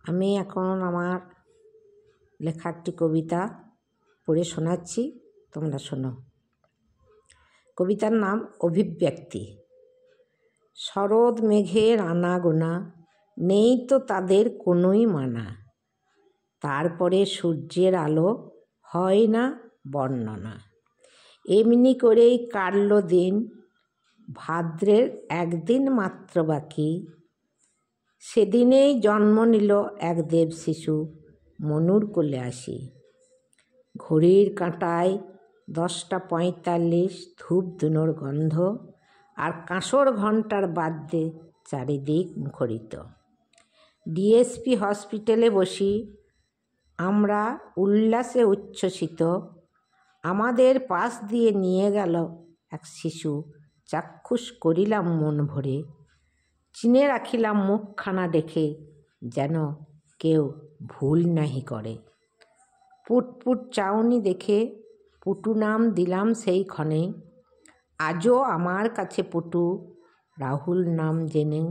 আমি এখন আমার লেখা একটি কবিতা পড়ে শোনাচ্ছি, তোমরা শোনো। কবিতার নাম অভিব্যক্তি। শরৎ মেঘের আনাগোনা, নেই তো তাদের কোনোই মানা। তারপরে সূর্যের আলো, হয় না বর্ণনা। এমনি করেই কাটল দিন, ভাদ্রের একদিন মাত্র বাকি। সেদিনেই জন্ম নিল এক দেব শিশু, মনুর কোলে আসি। ঘড়ির কাঁটায় 10টা 45, ধূপ ধুনোর গন্ধ, আর কাঁসর ঘণ্টার বাদ্যে চারিদিক মুখরিত। ডিএসপি হসপিটালে বসি আমরা উল্লাসে উচ্ছ্বসিত। আমাদের পাশ দিয়ে নিয়ে গেল এক শিশু, চাক্ষুষ করিলাম মন ভরে। চিনে রাখিলাম মুখখানা দেখে, যেন কেউ ভুল নাহি করে। পুটপুট চাউনি দেখে পুটু নাম দিলাম সেই ক্ষণে। আজও আমার কাছে পুটু রাহুল নাম জেনে।